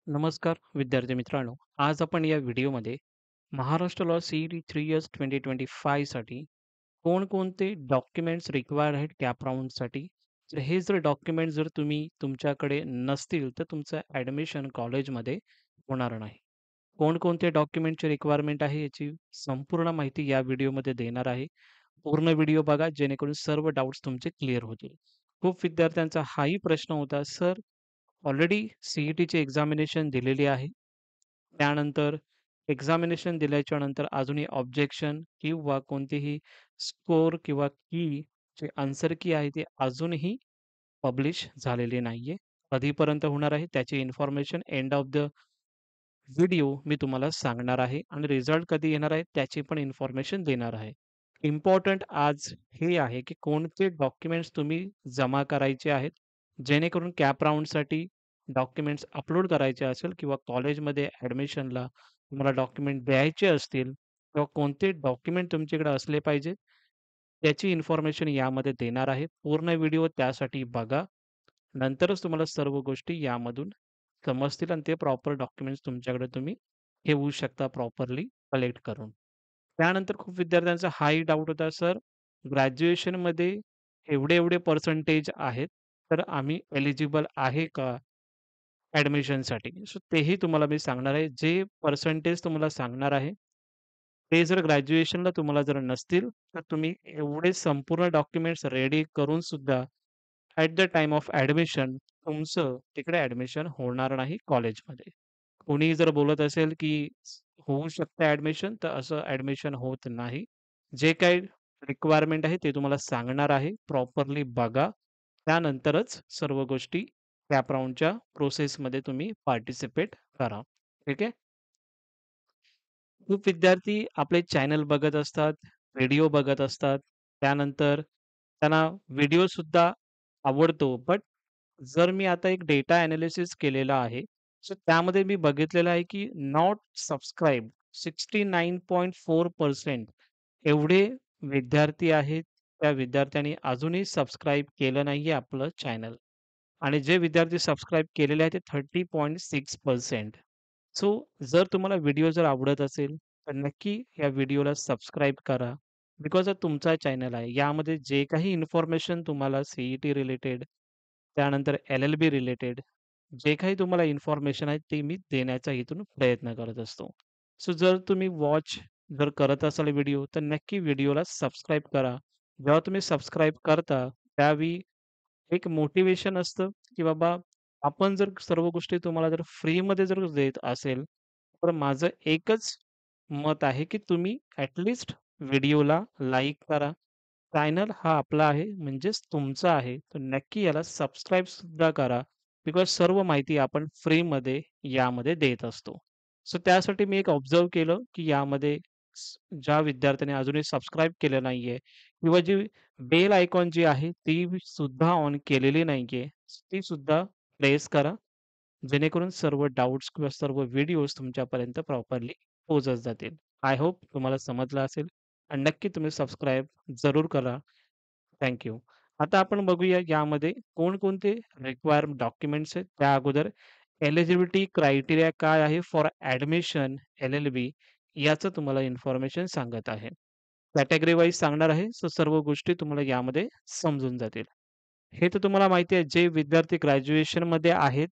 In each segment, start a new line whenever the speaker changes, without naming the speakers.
नमस्कार विद्यार्थी मित्रांनो. आज आपण या व्हिडिओमध्ये महाराष्ट्र लॉ सी-ई-टी 3 इयर्स 2025 साठी कोणकोणते डॉक्युमेंट्स रिक्वायर्ड आहेत कॅप राउंडसाठी. तर हे जर डॉक्युमेंट जर तुम्ही तुमच्याकडे नसतील, तर तुमचं ॲडमिशन कॉलेजमध्ये होणार नाही. कोणकोणते डॉक्युमेंटची रिक्वायरमेंट आहे याची संपूर्ण माहिती या व्हिडिओमध्ये देणार आहे. पूर्ण व्हिडिओ बघा जेणेकरून सर्व डाउट्स तुमचे क्लिअर होतील. खूप विद्यार्थ्यांचा हाही प्रश्न होता, सर ऑलरेडी सी-ई-टीची एक्झामिनेशन दिलेली आहे. त्यानंतर एक्झामिनेशन दिल्याच्या नंतर अजूनही ऑब्जेक्शन किंवा कोणतीही स्कोर किंवा की जे आन्सर की आहे ती अजूनही पब्लिश झालेली नाहीये. कधीपर्यंत होणार आहे त्याची information end of the video मी तुम्हाला सांगणार आहे आणि रिझल्ट कधी येणार आहे त्याची पण इन्फॉर्मेशन देणार आहे. इम्पोर्टंट आज हे आहे, की कोणते डॉक्युमेंट्स तुम्ही जमा करायचे आहेत, जेणेकरून कॅप राउंडसाठी डॉक्युमेंट्स अपलोड करायचे असेल किंवा कॉलेजमध्ये ॲडमिशनला तुम्हाला डॉक्युमेंट द्यायचे असतील किंवा कोणते डॉक्युमेंट तुमच्याकडे असले पाहिजे, त्याची इन्फॉर्मेशन यामध्ये देणार आहे. पूर्ण व्हिडिओ त्यासाठी बघा. नंतरच तुम्हाला सर्व गोष्टी यामधून समजतील आणि ते प्रॉपर डॉक्युमेंट्स तुमच्याकडे तुम्ही ठेवू शकता प्रॉपरली कलेक्ट करून. त्यानंतर खूप विद्यार्थ्यांचा हाही डाउट होता, सर ग्रॅज्युएशनमध्ये एवढे-एवढे पर्सेंटेज आहेत, तर आम्ही एलिजिबल आहे का ॲडमिशनसाठी? सो तेही तुम्हाला मी सांगणार आहे. जे पर्सेंटेज तुम्हाला सांगणार आहे, ते जर ग्रॅज्युएशनला तुम्हाला जर नसतील, तर तुम्ही एवढे संपूर्ण डॉक्युमेंट्स रेडी करून सुद्धा at the time of admission तुमचं तिकडे ॲडमिशन होणार नाही कॉलेजमध्ये. कोणीही जर बोलत असेल, की होऊ शकतं ॲडमिशन, तर असं ॲडमिशन होत नाही. जे काही रिक्वायरमेंट आहे ते तुम्हाला सांगणार आहे. प्रॉपरली बघा. त्यानंतरच सर्व गोष्टी कॅप राउंडच्या प्रोसेसमध्ये तुम्ही पार्टिसिपेट करा. ठीक आहे. खूप विद्यार्थी आपले चॅनल बघत असतात, व्हिडिओ बघत असतात. त्यानंतर त्यांना व्हिडिओसुद्धा आवडतो. बट जर मी आता एक डेटा एनालिसिस केलेला आहे. सो त्यामध्ये मी बघितलेलं आहे, की नॉट सबस्क्राईब 69.4% एवढे विद्यार्थी आहेत. त्या विद्यार्थ्यांनी अजूनही सबस्क्राईब केलं नाहीये आपलं चॅनल आणि जे विद्यार्थी सबस्क्राईब केलेले आहेत ते 30.6%. सो जर तुम्हाला व्हिडिओ जर आवडत असेल, तर नक्की या व्हिडिओला सबस्क्राईब करा. बिकॉज हा तुमचा चॅनल आहे. यामध्ये जे काही इन्फॉर्मेशन तुम्हाला सी-ई-टी रिलेटेड, त्यानंतर एल-एल-बी रिलेटेड जे काही तुम्हाला इन्फॉर्मेशन आहे, ते मी देण्याचा इथून प्रयत्न करत असतो. सो जर तुम्ही वॉच जर करत असाल व्हिडिओ, तर नक्की व्हिडिओला सबस्क्राईब करा. जेव्हा तुम्ही सबस्क्राईब करता, त्यावेळी एक मोटिव्हेशन असतं, की बाबा आपण जर सर्व गोष्टी तुम्हाला जर फ्रीमध्ये जर देत असेल, तर माझं एकच मत आहे, की तुम्ही ॲट व्हिडिओला लाईक करा. चॅनल हा आपला आहे, म्हणजेच तुमचा आहे. तर नक्की याला सबस्क्राईब सुद्धा करा. बिकॉज सर्व माहिती आपण फ्रीमध्ये यामध्ये देत असतो. सो त्यासाठी मी एक ऑब्झर्व्ह केलं, की यामध्ये ज्या विद्यार्थ्यांनी अजूनही सबस्क्राईब केलं नाहीये किंवा जी बेल आयकॉन जी आहे ती सुद्धा ऑन केलेली नाहीये, ती सुद्धा प्रेस करा. जेणेकरून सर्व डाउट्स किंवा सर्व व्हिडिओज तुमच्यापर्यंत प्रॉपरली पोहोचत जातील. आय होप तुम्हाला समजलं असेल आणि नक्की तुम्ही सबस्क्राईब जरूर करा. Thank you. आता आपण बघूया यामध्ये कोणकोणते रिक्वायर्ड डॉक्युमेंट्स आहेत. त्या अगोदर एलिजिबिलिटी क्रायटेरिया काय आहे फॉर ॲडमिशन एल-एल-बी याचं तुम्हाला इन्फॉर्मेशन सांगत आहे. कॅटेगरी वाईज सांगणार आहे. सो सर्व गोष्टी तुम्हाला यामध्ये समजून जातील. हे तर तुम्हाला माहिती आहे जे विद्यार्थी ग्रॅज्युएशनमध्ये आहेत,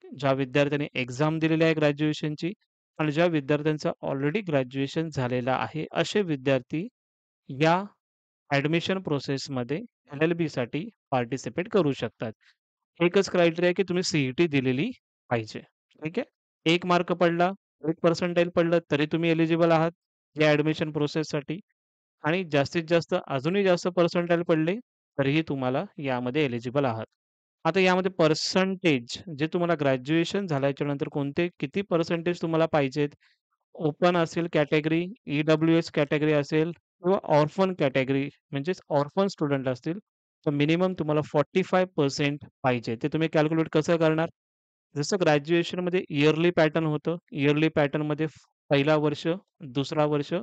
ज्या विद्यार्थ्यांनी एक्झाम दिलेली आहे ग्रॅज्युएशनची आणि ज्या विद्यार्थ्यांचं ऑलरेडी ग्रॅज्युएशन झालेलं आहे, असे विद्यार्थी या ॲडमिशन प्रोसेसमध्ये एल-एल-बीसाठी पार्टिसिपेट करू शकतात. एकच क्रायटेरिया आहे की तुम्ही सी दिलेली पाहिजे. ठीक आहे. 1 मार्क पडला, 1 पर्सेंटाइल पडलं तरी तुम्ही एलिजिबल आहात या ॲडमिशन प्रोसेससाठी आणि जास्तीत जास्त अजूनही जास्त पर्सेंटाइल पडले, तरीही तुम्हाला यामध्ये एलिजिबल आहात. आता यामध्ये पर्सेंटेज जे तुम्हाला ग्रॅज्युएशन झाल्याच्या नंतर कोणते किती पर्सेंटेज तुम्हाला पाहिजेत, ओपन असेल कॅटेगरी, ई-डब्ल्यू-एस कॅटेगरी असेल किंवा ऑर्फन कॅटेगरी म्हणजेच ऑर्फन स्टुडंट असतील, तर मिनिमम तुम्हाला 45% पाहिजे. ते तुम्ही कॅल्क्युलेट कसं करणार? जसं ग्रॅज्युएशनमध्ये इयरली पॅटर्न होतं. इयरली पॅटर्नमध्ये पहिला वर्ष, दुसरा वर्ष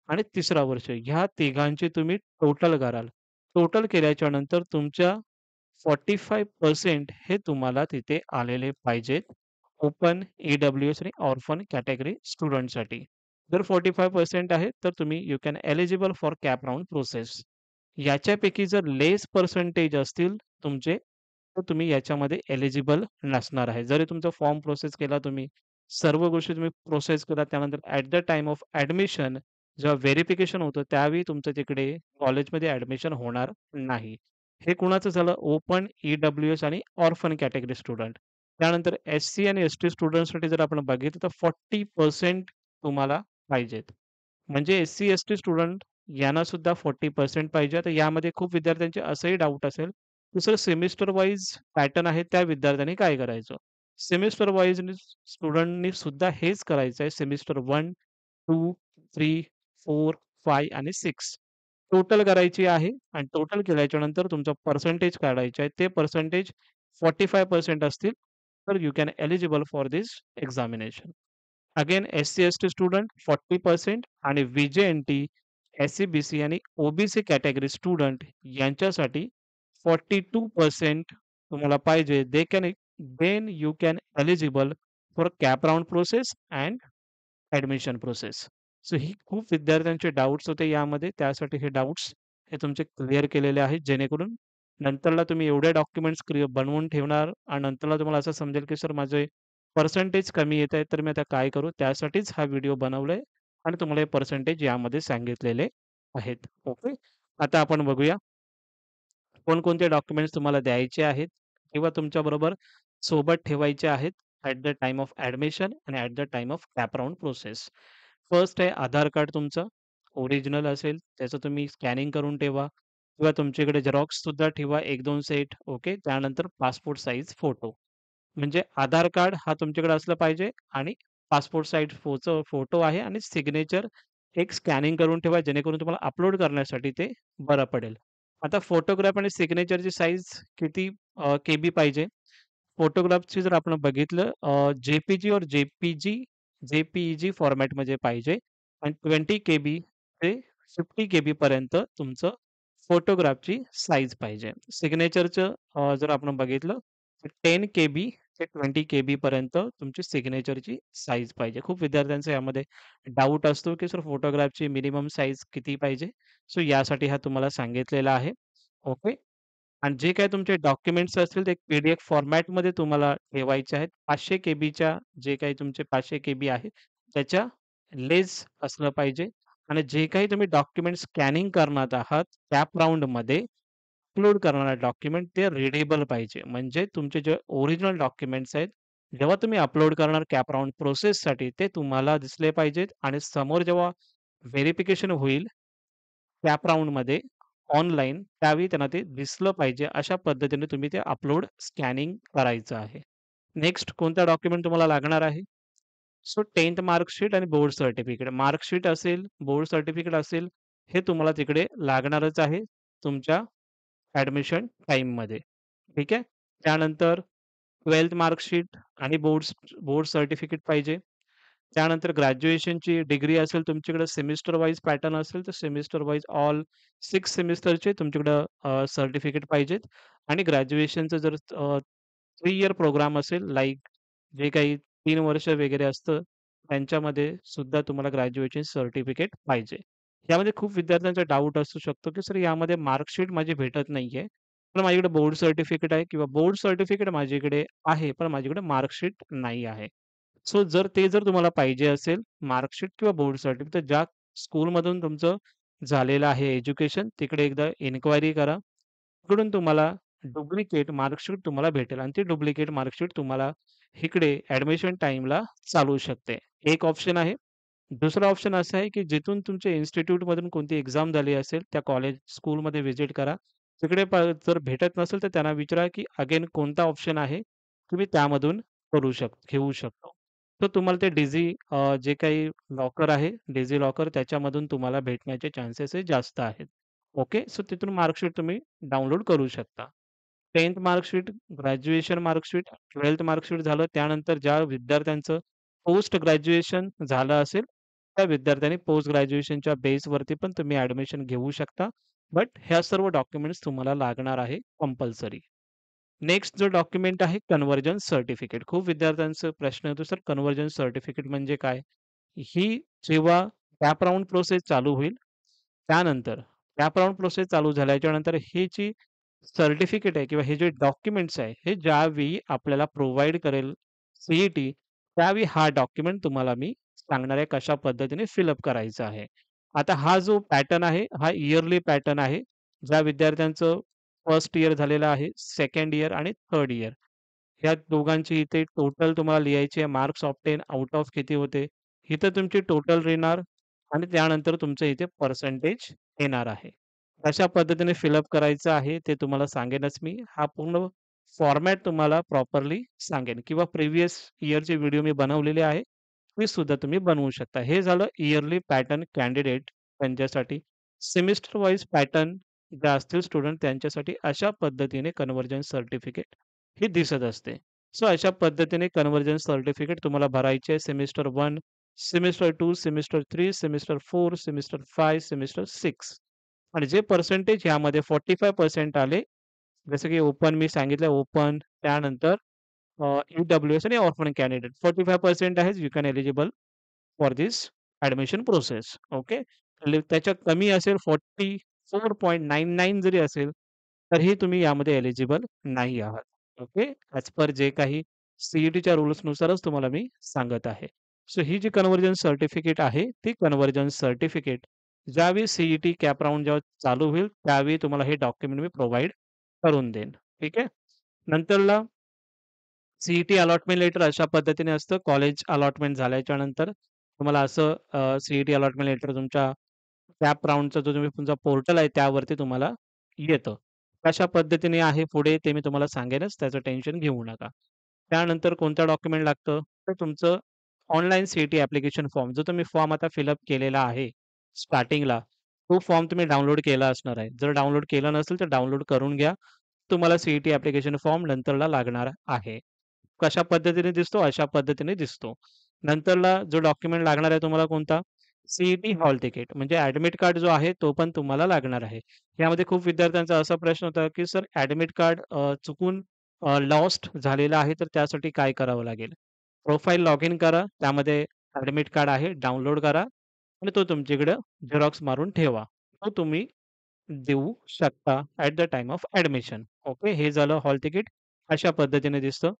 आणि तिसरा वर्ष ह्या तिघांचे तुम्ही टोटल कराल. टोटल केल्याच्या नंतर तुमच्या 45% हे तुम्हाला तिथे आलेले पाहिजेत. ओपन, ई-डब्ल्यू-एस आणि ऑर्फन कॅटेगरी स्टुडंटसाठी. जर 45% आहे, तर तुम्ही you can eligible for CAP round process. याच्यापैकी जर लेस पर्सेंटेज असतील तुमचे, तर तुम्ही याच्यामध्ये एलिजिबल नसणार आहे. जरी तुमचा फॉर्म प्रोसेस केला तुम्ही, सर्व गोष्टी तुम्ही प्रोसेस केला, त्यानंतर at the time of admission जेव्हा व्हेरिफिकेशन होतं, त्यावेळी तुमचं तिकडे कॉलेजमध्ये ॲडमिशन होणार नाही. हे कुणाचं झालं? ओपन, ई-डब्ल्यू-एस आणि ऑर्फन कॅटेगरी स्टुडंट. त्यानंतर एस-सी आणि एस-टी स्टुडंट्ससाठी जर आपण बघितलं, तर 40% तुम्हाला पाहिजेत. म्हणजे एस-सी, एस-टी स्टुडंट यांना सुद्धा 40% पाहिजे. तर यामध्ये खूप विद्यार्थ्यांचे असंही डाऊट असेल, की सर सेमिस्टर वाईज पॅटर्न आहे, त्या विद्यार्थ्यांनी काय करायचं? सेमिस्टर वाईज स्टुडंटनी सुद्धा हेच करायचं आहे. सेमिस्टर 1, 2, 3, 4, 5 आणि 6 टोटल करायची आहे आणि टोटल केल्याच्या नंतर तुमचं पर्सेंटेज काढायचे आहे. ते पर्सेंटेज 45% असतील, तर you can eligible for this examination. Again Sc, ST student 40% आणि व्ही-जे-एन-टी, एस-सी, बी-सी आणि ओ-बी-सी कॅटेगरी स्टुडंट यांच्यासाठी 42% तुम्हाला पाहिजे. Then you can eligible for CAP round process and admission process. So ही खूप विद्यार्थ्यांचे डाउट्स होते यामध्ये. त्यासाठी हे डाउट्स हे तुमचे क्लिअर केलेले आहेत. जेणेकरून नंतरला तुम्ही एवढे डॉक्युमेंट्स बनवून ठेवणार आणि नंतरला तुम्हाला असं समजेल, की सर माझे पर्सेंटेज कमी येत आहे, तर मी आता काय करू? त्यासाठीच हा व्हिडिओ बनवलाय आणि तुम्हाला हे पर्सेंटेज यामध्ये सांगितलेले आहेत. ओके. आता आपण बघूया कोणकोणते डॉक्युमेंट्स तुम्हाला द्यायचे आहेत किंवा तुमच्याबरोबर सोबत ठेवायचे आहेत at the time of admission आणि at the time of CAP round process. First आहे आधार कार्ड तुमचं ओरिजिनल असेल, त्याचं तुम्ही स्कॅनिंग करून ठेवा किंवा तुमच्याकडे झेरॉक्ससुद्धा ठेवा 1-2 सेट. ओके. त्यानंतर पासपोर्ट साइज फोटो. म्हणजे आधार कार्ड हा तुमच्याकडे असलं पाहिजे आणि पासपोर्ट साइज फोटो आहे आणि सिग्नेचर एक स्कॅनिंग करून ठेवा, जेणेकरून तुम्हाला अपलोड करण्यासाठी ते बरं पडेल. आता फोटोग्राफ आणि सिग्नेचरची साइज किती केबी पाहिजे? फोटोग्राफची जर आपण बघितलं जे-पी-जी और जे-पी-ई-जी फॉर्मॅटमध्ये पाहिजे आणि 20 केबी ते 50 केबी पर्यंत तुमचं फोटोग्राफची साइज पाहिजे. सिग्नेचरचं जर आपण बघितलं तर 10 केबी ते 20 केबी पर्यंत तुमची सिग्नेचरची साइज पाहिजे. खूप विद्यार्थ्यांचा यामध्ये डाऊट असतो, की सर फोटोग्राफची मिनिमम साइज किती पाहिजे? सो यासाठी हा तुम्हाला सांगितलेला आहे. ओके. आणि जे काही तुमचे डॉक्युमेंट्स असतील ते पी-डी-एफ फॉर्मॅटमध्ये तुम्हाला ठेवायचे आहेत. 500 केबीच्या जे काही तुमचे 500 केबी आहे, त्याच्या लेस असलं पाहिजे आणि जे काही तुम्ही डॉक्युमेंट स्कॅनिंग करणार आहात, कॅप राउंडमध्ये अपलोड करणारा डॉक्युमेंट ते रीडेबल पाहिजे. म्हणजे तुमचे जे ओरिजिनल डॉक्युमेंट्स आहेत, जेव्हा तुम्ही अपलोड करणार कॅप राउंड प्रोसेससाठी ते तुम्हाला दिसले पाहिजेत आणि समोर जेव्हा व्हेरिफिकेशन होईल कॅप राउंडमध्ये ऑनलाईन, त्यावेळी त्यांना ते दिसलं पाहिजे. अशा पद्धतीने तुम्ही ते अपलोड स्कॅनिंग करायचं आहे. नेक्स्ट कोणता डॉक्युमेंट तुम्हाला लागणार आहे? सो 10th मार्कशीट आणि बोर्ड सर्टिफिकेट. मार्कशीट असेल, बोर्ड सर्टिफिकेट असेल, हे तुम्हाला तिकडे लागणारच आहे तुमच्या ॲडमिशन टाईममध्ये. ठीक आहे. त्यानंतर 12th मार्कशीट आणि बोर्ड सर्टिफिकेट पाहिजे. त्यानंतर ग्रॅज्युएशनची डिग्री असेल तुमच्याकडे सेमिस्टर वाईज पॅटर्न असेल, तर सेमिस्टर वाईज ऑल 6 सेमिस्टरचे तुमच्याकडं सर्टिफिकेट पाहिजेत आणि ग्रॅज्युएशनचं जर 3 इयर प्रोग्राम असेल, लाइक जे काही 3 वर्ष वगैरे असतं, त्यांच्यामध्ये सुद्धा तुम्हाला ग्रॅज्युएशन सर्टिफिकेट पाहिजे. यामध्ये खूप विद्यार्थ्यांचा डाऊट असू शकतो, की सर यामध्ये मार्कशीट माझी भेटत नाहीये. पण माझ्याकडे बोर्ड सर्टिफिकेट आहे किंवा बोर्ड सर्टिफिकेट माझ्याकडे आहे, पण माझ्याकडे मार्कशीट नाही आहे. सो जर तुम्हाला पाहिजे असेल मार्कशीट किंवा बोर्ड सर्टिफिकेट, तर ज्या स्कूलमधून तुमचं झालेलं आहे एज्युकेशन, तिकडे एकदा इन्क्वायरी करा. तिकडून तुम्हाला डुप्लिकेट मार्कशीट तुम्हाला भेटेल आणि ती डुप्लिकेट मार्कशीट तुम्हाला इकडे ॲडमिशन टाईमला चालू शकते. एक ऑप्शन आहे. दुसरा ऑप्शन असा आहे, की जिथून तुमच्या इन्स्टिट्यूटमधून कोणती एक्झाम झाली असेल, त्या स्कूलमध्ये व्हिजिट करा. तिकडे जर भेटत नसेल, तर त्यांना विचारा, की अगेन कोणता ऑप्शन आहे, तुम्ही त्यामधून घेऊ शकतो. तर तुम्हाला ते जे काही लॉकर आहे, डिजी लॉकर त्याच्यामधून तुम्हाला भेटण्याचे चान्सेस हे जास्त आहेत. ओके. सो तिथून मार्कशीट तुम्ही डाउनलोड करू शकता. 10th marksheet, graduation marksheet, 12th marksheet झालं. त्यानंतर ज्या विद्यार्थ्यांचं पोस्ट ग्रॅज्युएशन झालं असेल, त्या विद्यार्थ्यांनी पोस्ट ग्रॅज्युएशनच्या बेसवरती पण तुम्ही ॲडमिशन घेऊ शकता. बट ह्या सर्व डॉक्युमेंट्स तुम्हाला लागणार आहे कंपल्सरी. नेक्स्ट जो डॉक्युमेंट आहे कन्व्हर्जन सर्टिफिकेट. खूप विद्यार्थ्यांचा प्रश्न येतो, "सर कन्व्हर्जन सर्टिफिकेट म्हणजे काय?" ही जेव्हा कॅप राउंड प्रोसेस चालू होईल, त्यानंतर कॅप राउंड प्रोसेस चालू झाल्याच्या नंतर ही जी सर्टिफिकेट आहे किंवा हे जे डॉक्युमेंट्स आहे, हे ज्यावेळी आपल्याला प्रोव्हाईड करेल सी त्यावेळी हा डॉक्युमेंट तुम्हाला मी सांगणार आहे कशा पद्धतीने फिलअप करायचा आहे. आता हा जो पॅटर्न आहे, हा इयरली पॅटर्न आहे. ज्या विद्यार्थ्यांचं फर्स्ट इयर झालेलं आहे, सेकंड इयर आणि थर्ड इयर ह्या दोघांची इथे टोटल तुम्हाला लिहायची आहे. मार्क्स ऑब्टेन आउट ऑफ किती होते. इथं तुमची टोटल येणार आणि त्यानंतर तुमचं इथे पर्सेंटेज येणार आहे. कशा पद्धतीने फिलअप करायचं आहे ते तुम्हाला सांगेनच मी. हा पूर्ण फॉर्मॅट तुम्हाला प्रॉपरली सांगेन किंवा प्रिव्हियस इयरचे व्हिडिओ मी बनवलेले आहे. ते सुद्धा तुम्ही बनवू शकता. हे झालं इयरली पॅटर्न कॅन्डिडेट त्यांच्यासाठी. सेमिस्टर वाईज पॅटर्न जे असतील स्टुडंट त्यांच्यासाठी अशा पद्धतीने कन्व्हर्जन सर्टिफिकेट ही दिसत असते. सो अशा पद्धतीने कन्व्हर्जन सर्टिफिकेट तुम्हाला भरायचे आहे. Semester 1, semester 2, semester 3, semester 4, semester 5, semester 6 आणि जे पर्सेंटेज यामध्ये 45% आले, जसं की ओपन मी सांगितलं ओपन त्यानंतर ई-डब्ल्यू-एस आणि ऑर्फन कॅन्डिडेट 45% आहे, you can eligible for this admission process. Okay. त्याच्या कमी असेल 44.99 जरी असेल, तरीही तुम्ही यामध्ये एलिजिबल नाही आहात. ओके. ॲज पर जे काही सी-ई-टीच्या रूल्सनुसारच तुम्हाला मी सांगत आहे. सो ही जी कन्व्हर्जन सर्टिफिकेट आहे, ती कन्व्हर्जन सर्टिफिकेट ज्यावेळी सी कॅप राउंड जेव्हा चालू होईल, त्यावेळी तुम्हाला हे डॉक्युमेंट मी प्रोव्हाईड करून देईन. ठीक आहे. नंतरला सी अलॉटमेंट लेटर अशा पद्धतीने असतं. कॉलेज अलॉटमेंट झाल्याच्या नंतर तुम्हाला असं अलॉटमेंट लेटर तुमच्या कॅप राउंडचा जो तुम्ही तुमचा पोर्टल आहे त्यावरती तुम्हाला येतं. कशा पद्धतीने आहे पुढे ते मी तुम्हाला सांगेनच, त्याचं टेन्शन घेऊ नका. त्यानंतर कोणतं डॉक्युमेंट लागतं? तर तुमचं ऑनलाईन सी-ई-टी ॲप्लिकेशन फॉर्म जो तुम्ही फॉर्म आता फिलअप केलेला आहे स्टार्टिंगला, तो फॉर्म तुम्ही डाउनलोड केला असणार आहे. जर डाउनलोड केला नसेल तर डाउनलोड करून घ्या. तुम्हाला सी ॲप्लिकेशन फॉर्म नंतरला लागणार आहे. कशा पद्धतीने दिसतो? अशा पद्धतीने दिसतो. नंतरला जो डॉक्युमेंट लागणार आहे तुम्हाला कोणता? सी हॉल तिकीट म्हणजे ॲडमिट कार्ड जो आहे तो पण तुम्हाला लागणार आहे. यामध्ये खूप विद्यार्थ्यांचा असा प्रश्न होता, की सर ॲडमिट कार्ड चुकून लॉस्ट झालेलं आहे, तर त्यासाठी काय करावं लागेल? प्रोफाईल लॉग इन करा. त्यामध्ये ॲडमिट कार्ड आहे, डाउनलोड करा आणि तो तुमच्याकडं झेरॉक्स मारून ठेवा. तो तुम्ही देऊ शकता at the time of admission. Okay. हे झालं हॉल तिकीट. अशा पद्धतीने दिसतं.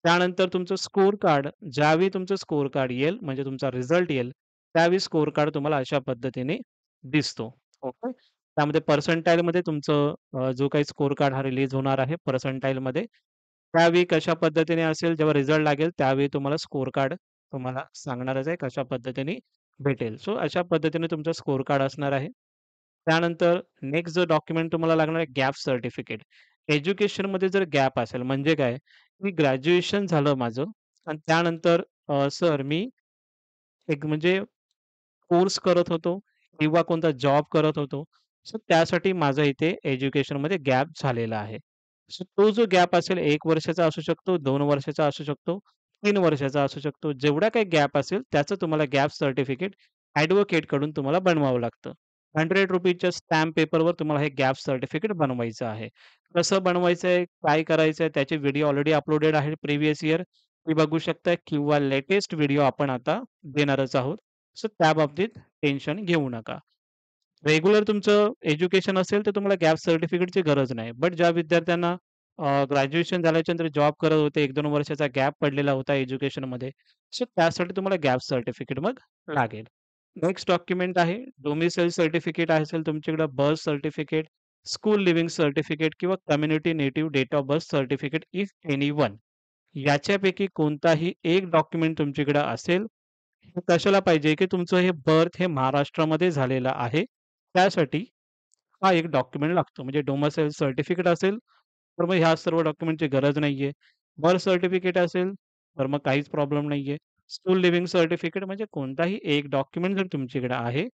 त्यानंतर तुमचं स्कोर कार्ड ज्यावेळी तुमचं स्कोर कार्ड येईल, म्हणजे तुमचा रिझल्ट येईल, त्यावेळी स्कोर कार्ड तुम्हाला अशा पद्धतीने दिसतो. ओके. त्यामध्ये पर्सेंटाइलमध्ये तुमचं जो काही स्कोर कार्ड हा रिलीज होणार आहे पर्सेंटाइलमध्ये, त्यावेळी कशा पद्धतीने असेल, जेव्हा रिझल्ट लागेल त्यावेळी तुम्हाला स्कोर कार्ड तुम्हाला सांगणारच आहे कशा पद्धतीने भेटेल. सो अशा पद्धतीने तुमचा स्कोर कार्ड असणार आहे. त्यानंतर नेक्स्ट जो डॉक्युमेंट तुम्हाला लागणार आहे गॅप सर्टिफिकेट. एज्युकेशनमध्ये जर गॅप असेल म्हणजे काय? मी ग्रॅज्युएशन झालं माझं आणि त्यानंतर सर मी एक म्हणजे कोर्स करत होतो किंवा कोणता जॉब करत होतो. सो त्यासाठी माझा इथे एज्युकेशनमध्ये गॅप झालेला आहे. सो तो जो गॅप असेल 1 वर्षाचा असू शकतो, 2 वर्षाचा असू शकतो, 3 वर्षाचा असू शकतो. जेवढा काही गॅप असेल त्याचं तुम्हाला गॅप सर्टिफिकेट ॲडव्होकेटकडून तुम्हाला बनवावं लागतं. ₹100च्या स्टॅम्प पेपरवर तुम्हाला हे गॅप सर्टिफिकेट बनवायचं आहे. कसं बनवायचं आहे, काय करायचं आहे, त्याचे व्हिडिओ ऑलरेडी अपलोडेड आहे प्रिव्हियस इयर. तुम्ही बघू शकता किंवा लेटेस्ट व्हिडिओ आपण आता देणारच आहोत. सो त्याबाबतीत टेन्शन घेऊ नका. रेग्युलर तुमचं एज्युकेशन असेल, तर तुम्हाला गॅप सर्टिफिकेटची गरज नाही. बट ज्या विद्यार्थ्यांना ग्रॅज्युएशन झाल्याच्यानंतर जॉब करत होते, 1-2 वर्षाचा गॅप पडलेला होता एज्युकेशनमध्ये, सो त्यासाठी तुम्हाला गॅप सर्टिफिकेट मग लागेल. नेक्स्ट डॉक्युमेंट आहे डोमिसाइल सर्टिफिकेट असेल तुमच्याकडे, birth certificate, school leaving certificate किंवा community native date of birth certificate if any one. याच्यापैकी कोणताही एक डॉक्युमेंट तुमच्याकडे असेल, हे कशाला पाहिजे, की तुमचं हे बर्थ हे महाराष्ट्रामध्ये झालेलं आहे. त्यासाठी हा एक डॉक्युमेंट लागतो. म्हणजे डोमिसाइल सर्टिफिकेट असेल, तर मग ह्या सर्व डॉक्युमेंटची गरज नाहीये. बर्थ सर्टिफिकेट असेल, तर मग काहीच प्रॉब्लेम नाहीये. स्कूल लिव्हिंग सर्टिफिकेट म्हणजे कोणताही एक डॉक्युमेंट जर तुमच्याकडे आहे,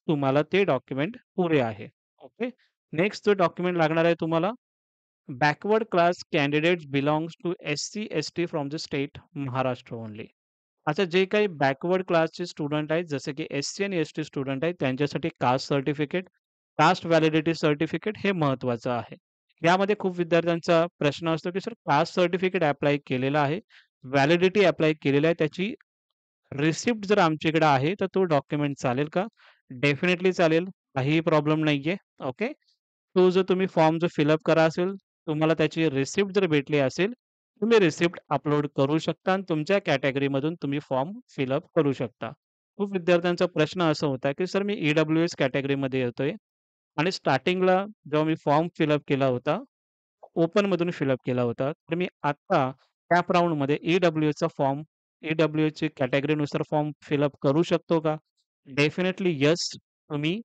तुम्हाला ते डॉक्युमेंट पुरे आहे. ओके. नेक्स्ट जो डॉक्युमेंट लागणार आहे तुम्हाला backward class candidates belongs to SC, ST from the state Maharashtra only. आता जे काही बॅकवर्ड क्लासचे स्टुडंट आहेत, जसे की एस-सी आणि एस-टी स्टुडंट आहेत, त्यांच्यासाठी caste certificate, caste validity certificate हे महत्त्वाचं आहे. यामध्ये खूप विद्यार्थ्यांचा प्रश्न असतो, की सर कास्ट सर्टिफिकेट ॲप्लाय केलेलं आहे, व्हॅलिडिटी ॲप्लाय केलेली आहे, त्याची रिसिप्ट जर आमच्याकडे आहे, तर तो डॉक्युमेंट चालेल का? डेफिनिटली चालेल. काहीही प्रॉब्लेम नाहीये. ओके. तो जर तुम्ही फॉर्म जर फिलअप करा असेल, तुम्हाला त्याची रिसिप्ट जर भेटली असेल, तुम्ही रिसिप्ट अपलोड करू शकता आणि तुमच्या कॅटेगरीमधून तुम्ही फॉर्म फिलअप करू शकता. खूप विद्यार्थ्यांचा प्रश्न असा होता, की सर मी ई-डब्ल्यू-एस कॅटेगरीमध्ये येतोय आणि स्टार्टिंगला जेव्हा मी फॉर्म फिलअप केला होता, ओपनमधून फिलअप केला होता. तर मी आत्ता कॅप राउंडमध्ये ई-डब्ल्यू-एसचा फॉर्म ई-डब्ल्यू-एसची कॅटेगरीनुसार फॉर्म फिलअप करू शकतो का? Definitely yes. तुम्ही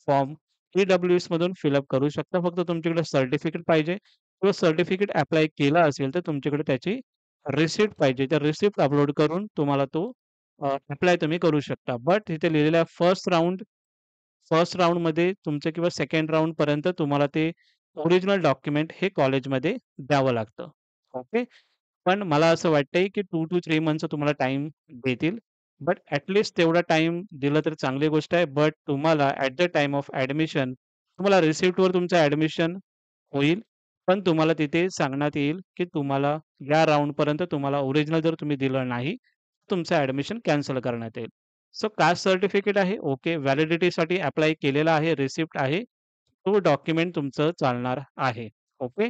फॉर्म ई-डब्ल्यू-एसमधून फिलअप करू शकता. फक्त तुमच्याकडे सर्टिफिकेट पाहिजे किंवा सर्टिफिकेट ॲप्लाय केला असेल, तर तुमच्याकडे त्याची रिसिप्ट पाहिजे. त्या रिसिप्ट अपलोड करून तुम्हाला तो ॲप्लाय तुम्ही करू शकता. बट तिथे लिहिलेलं आहे फर्स्ट राउंडमध्ये तुमचं किंवा सेकंड राउंडपर्यंत तुम्हाला ते ओरिजिनल डॉक्युमेंट हे कॉलेजमध्ये द्यावं लागतं. ओके. पण मला असं वाटतंय, की 2 to 3 मंथचा तुम्हाला टाईम देतील. बट तेवढा टाईम दिला तर चांगली गोष्ट आहे. बट तुम्हाला at the time of admission तुम्हाला रिसिप्टवर तुमचं ॲडमिशन होईल. पण तुम्हाला तिथे सांगण्यात येईल, की तुम्हाला या राउंडपर्यंत तुम्हाला ओरिजिनल जर तुम्ही दिलं नाही, तुमचं ॲडमिशन कॅन्सल करण्यात येईल. सो कास्ट सर्टिफिकेट आहे, ओके. व्हॅलिडिटीसाठी अप्लाय केलेला आहे, रिसिप्ट आहे. तो डॉक्युमेंट तुमचं चालणार आहे. ओके.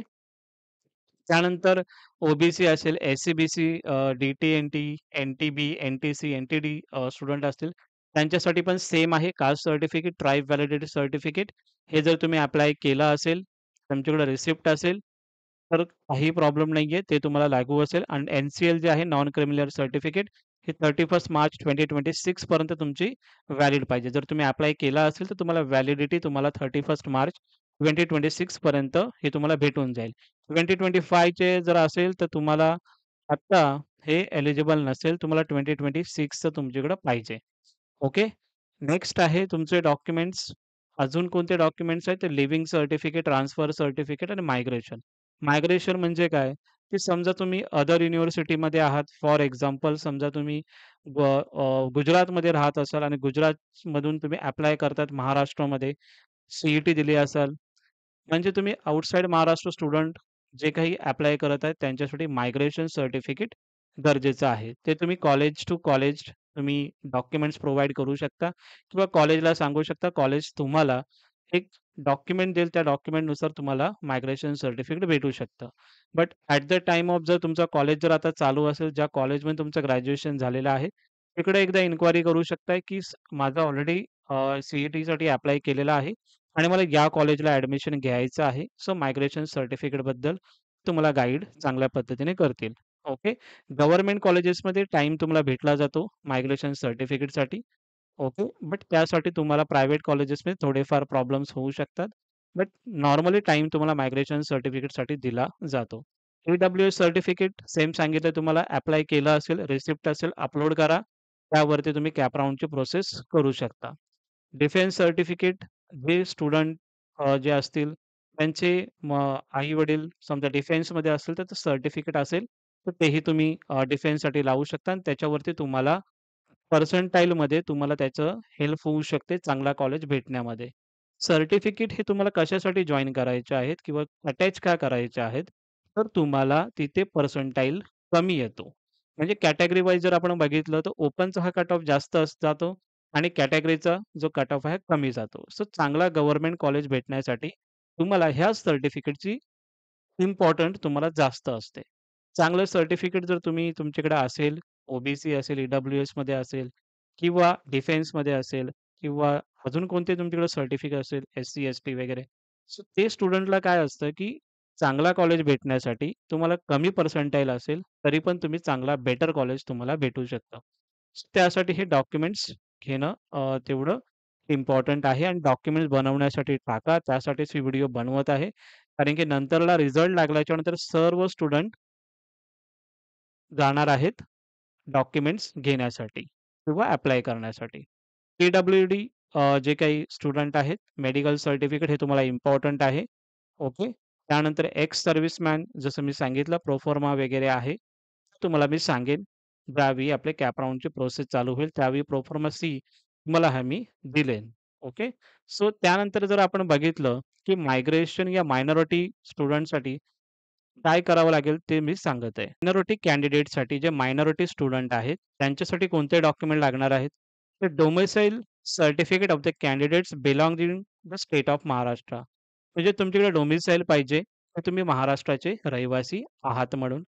त्यानंतर ओ-बी-सी असेल, SC BC, DT NT, NT B, NT C, NT D student असतील, त्यांच्यासाठी पण सेम आहे. Caste certificate, tribe validity certificate हे जर तुम्ही अप्लाय केलं असेल, तुमच्याकडे रिसिप्ट असेल, तर काही प्रॉब्लेम नाहीये. ते तुम्हाला लागू असेल आणि एन-सी-एल जे आहे नॉन क्रिमिनल सर्टिफिकेट हे 31 मार्च 2026 पर्यंत तुमची व्हॅलिड पाहिजे. जर तुम्ही अप्लाय केला असेल, तर तुम्हाला व्हॅलिडिटी तुम्हाला 31 मार्च 2026 पर्यंत हे तुम्हाला भेटून जाईल. 2025 चे जर असेल, तर तुम्हाला आत्ता हे एलिजिबल नसेल. तुम्हाला 2026चं तुमच्याकडे पाहिजे. ओके. नेक्स्ट आहे तुमचे डॉक्युमेंट्स. अजून कोणते डॉक्युमेंट्स आहेत? ते लिव्हिंग सर्टिफिकेट, ट्रान्सफर सर्टिफिकेट आणि मायग्रेशन. मायग्रेशन म्हणजे काय? की समजा तुम्ही अदर युनिव्हर्सिटीमध्ये आहात. फॉर एक्झाम्पल समजा तुम्ही गुजरातमध्ये राहत असाल आणि गुजरातमधून तुम्ही ॲप्लाय करतात महाराष्ट्रामध्ये. सी-ई-टी दिली असाल. म्हणजे तुम्ही आउटसाइड महाराष्ट्र स्टुडंट जे काही ॲप्लाय करत आहेत त्यांच्यासाठी मायग्रेशन सर्टिफिकेट गरजेचं आहे. ते तुम्ही कॉलेज टू कॉलेज तुम्ही डॉक्युमेंट्स प्रोव्हाईड करू शकता किंवा कॉलेजला सांगू शकता. कॉलेज तुम्हाला एक डॉक्युमेंट देईल. त्या डॉक्युमेंटनुसार तुम्हाला मायग्रेशन सर्टिफिकेट भेटू शकतं. But at the time of जर तुमचं कॉलेज जर आता चालू असेल, ज्या कॉलेजमध्ये तुमचं ग्रॅज्युएशन झालेलं आहे, तिकडे एकदा इन्क्वायरी करू शकता, की माझं ऑलरेडी सी-ई-टीसाठी ॲप्लाय केलेलं आहे आणि मला या कॉलेजला ॲडमिशन घ्यायचं आहे. सो मायग्रेशन सर्टिफिकेटबद्दल तुम्हाला गाईड चांगल्या पद्धतीने करतील. ओके. गव्हर्नमेंट कॉलेजेसमध्ये टाईम तुम्हाला भेटला जातो मायग्रेशन सर्टिफिकेटसाठी. ओके. बट त्यासाठी तुम्हाला प्रायव्हेट कॉलेजेसमध्ये थोडेफार प्रॉब्लेम्स होऊ शकतात. बट नॉर्मली टाईम तुम्हाला मायग्रेशन सर्टिफिकेटसाठी दिला जातो. ई-डब्ल्यू-एस सर्टिफिकेट सेम सांगितलं तुम्हाला ॲप्लाय केलं असेल, रिसिप्ट असेल, अपलोड करा. त्यावरती तुम्ही कॅप राउंडची प्रोसेस करू शकता. डिफेन्स सर्टिफिकेट जे स्टुडंट जे असतील त्यांचे आई-वडील समजा डिफेन्समध्ये असतील तर ते सर्टिफिकेट असेल, तर तेही तुम्ही डिफेन्ससाठी लावू शकता आणि त्याच्यावरती तुम्हाला पर्सेंटाइलमध्ये तुम्हाला त्याचं हेल्प होऊ शकते चांगला कॉलेज भेटण्यामध्ये. सर्टिफिकेट हे तुम्हाला कशासाठी जॉइन करायचे आहेत किंवा अटॅच का करायचे आहेत? तर तुम्हाला तिथे पर्सेंटाइल कमी येतो. म्हणजे कॅटेगरी वाईज जर आपण बघितलं तर ओपनचा हा कट ऑफ जास्त जातो आणि कॅटेगरीचा जो कट ऑफ आहे कमी जातो. सो चांगला गव्हर्नमेंट कॉलेज भेटण्यासाठी तुम्हाला ह्या सर्टिफिकेटची इम्पोर्टंट तुम्हाला जास्त असते. चांगलं सर्टिफिकेट जर तुम्ही तुमच्याकडे असेल, ओ-बी-सी असेल, ई-डब्ल्यू-एसमध्ये असेल किंवा डिफेन्समध्ये असेल किंवा अजून कोणते तुमच्याकडे सर्टिफिकेट असेल, एस-सी, एस-टी वगैरे. सो ते स्टुडंटला काय असतं, की चांगला कॉलेज भेटण्यासाठी तुम्हाला कमी पर्सेंटाइल असेल, तरी पण तुम्ही चांगला बेटर कॉलेज तुम्हाला भेटू शकतं. त्यासाठी हे डॉक्युमेंट्स घेणं तेवढं इम्पोर्टंट आहे आणि डॉक्युमेंट्स बनवण्यासाठी टाका. त्यासाठीच ही व्हिडिओ बनवत आहे. कारण की नंतरला रिझल्ट लागल्याच्या नंतर सर्व स्टुडंट जाणार आहेत डॉक्युमेंट्स घेण्यासाठी किंवा ॲप्लाय करण्यासाठी. पी-डब्ल्यू-डी जे काही स्टुडंट आहेत, मेडिकल सर्टिफिकेट हे तुम्हाला इम्पोर्टंट आहे. ओके. त्यानंतर एक्स सर्व्हिसमॅन जसं मी सांगितलं प्रोफॉर्मा वगैरे आहे. तुम्हाला मी सांगेन, ज्यावेळी आपले कॅप राउंडची प्रोसेस चालू होईल, त्यावेळी प्रोफॉर्मा सी तुम्हाला आम्ही दिलेन. ओके. सो त्यानंतर जर आपण बघितलं, की मायग्रेशन या मायनॉरिटी स्टुडंटसाठी काय करावं लागेल ते मी सांगत आहे. मायनॉरिटी कॅन्डिडेटसाठी जे मायनॉरिटी स्टुडंट आहेत, त्यांच्यासाठी कोणते डॉक्युमेंट लागणार आहेत? तर domicile certificate of the candidates belonging the state of Maharashtra. म्हणजे तुमच्याकडे डोमिसाइल पाहिजे, तर तुम्ही महाराष्ट्राचे रहिवासी आहात म्हणून.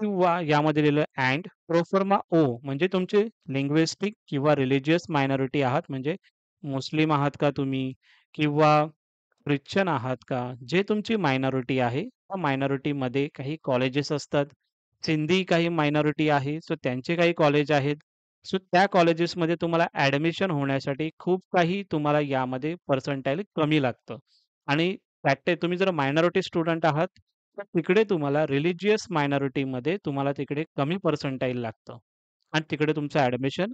किंवा यामध्ये लिहिलं अँड प्रोफर्मा ओ म्हणजे तुमचे लिंग्विस्टिक किंवा रिलिजियस मायनॉरिटी आहात म्हणजे मुस्लिम आहात का तुम्ही किंवा ख्रिश्चन आहात का? जे तुमची मायनॉरिटी आहे, त्या मायनॉरिटीमध्ये काही कॉलेजेस असतात. सिंधी काही मायनॉरिटी आहे, सो त्यांचे काही कॉलेज आहेत. सो त्या कॉलेजेसमध्ये तुम्हाला ॲडमिशन होण्यासाठी खूप काही तुम्हाला यामध्ये पर्सेंटाइल कमी लागतं आणि त्यात तुम्ही जर मायनॉरिटी स्टुडंट आहात, तर तिकडे तुम्हाला रिलिजियस मायनॉरिटीमध्ये तुम्हाला तिकडे कमी पर्सेंटाइल लागतं आणि तिकडे तुमचं ॲडमिशन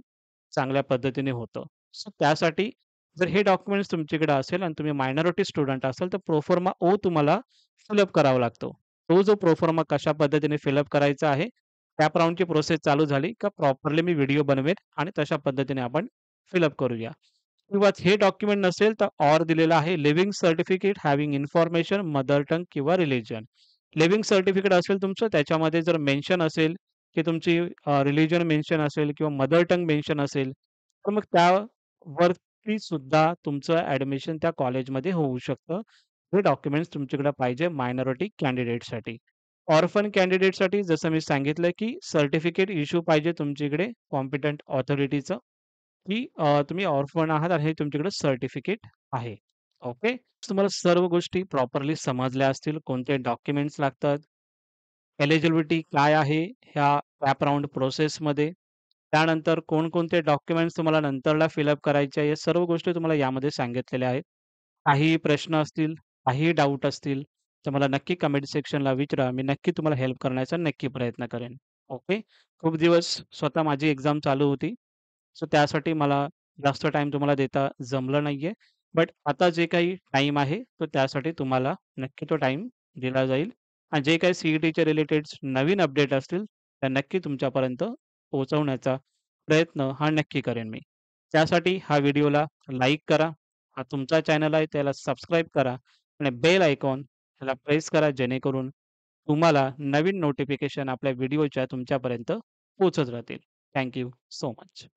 चांगल्या पद्धतीने होतं. सो त्यासाठी जर हे डॉक्युमेंट्स तुमच्याकडे असेल आणि तुम्ही मायनॉरिटी स्टुडंट असाल, तर प्रोफर्मा ओ तुम्हाला फिल करावा लागतो. तो जो प्रोफर्मा कशा पद्धतीने फिल करायचा आहे, त्याप्रमाणेची प्रोसेस चालू झाली का प्रॉपरली मी व्हिडिओ बनवेन आणि तशा पद्धतीने आपण फिल करूया. किंवा हे डॉक्युमेंट नसेल, तर ऑर दिलेलं आहे living certificate having information mother tongue किंवा रिलिजन. लिव्हिंग सर्टिफिकेट असेल तुमचं त्याच्यामध्ये जर मेन्शन असेल, की तुमची रिलिजन मेन्शन असेल किंवा मदर टंग मेन्शन असेल, तर मग त्यावरती सुद्धा तुमचं ॲडमिशन त्या कॉलेजमध्ये होऊ शकतं. हे डॉक्युमेंट्स तुमच्याकडे पाहिजे मायनॉरिटी कॅन्डिडेटसाठी. ऑर्फन कॅन्डिडेटसाठी जसं मी सांगितलं, की सर्टिफिकेट इश्यू पाहिजे तुमच्याकडे कॉम्पिटंट ऑथॉरिटीचं, की तुम्ही ऑर्फन आहात आणि हे तुमच्याकडे सर्टिफिकेट आहे. ओके. तुम्हाला सर्व गोष्टी प्रॉपरली समजल्या असतील. कोणते डॉक्युमेंट्स लागतात, एलिजिबिलिटी काय आहे ह्या कॅप राउंड प्रोसेसमध्ये. त्यानंतर कोणकोणते डॉक्युमेंट्स तुम्हाला नंतरला करायचे आहे, या सर्व गोष्टी तुम्हाला यामध्ये सांगितलेल्या आहेत. काहीही प्रश्न असतील, काहीही डाउट असतील, तर मला नक्की कमेंट सेक्शनला विचारा. मी नक्की तुम्हाला हेल्प करण्याचा नक्की प्रयत्न करेन. ओके. खूप दिवस स्वतः माझी एक्झाम चालू होती. सो त्यासाठी मला जास्त टाईम तुम्हाला देता जमलं नाहीये. बट आता जे काही टाईम आहे, तो त्यासाठी तुम्हाला नक्की तो टाईम दिला जाईल. आणि जे काही CETच्या रिलेटेड नवीन अपडेट असतील, त्या नक्की तुमच्यापर्यंत पोहोचवण्याचा प्रयत्न हा नक्की करेन मी. त्यासाठी हा व्हिडिओला लाईक करा. हा तुमचा चॅनल आहे त्याला सबस्क्राईब करा आणि बेल आयकॉन ह्याला प्रेस करा जेणेकरून तुम्हाला नवीन नोटिफिकेशन आपल्या व्हिडिओच्या तुमच्यापर्यंत पोहोचत राहतील. Thank so much.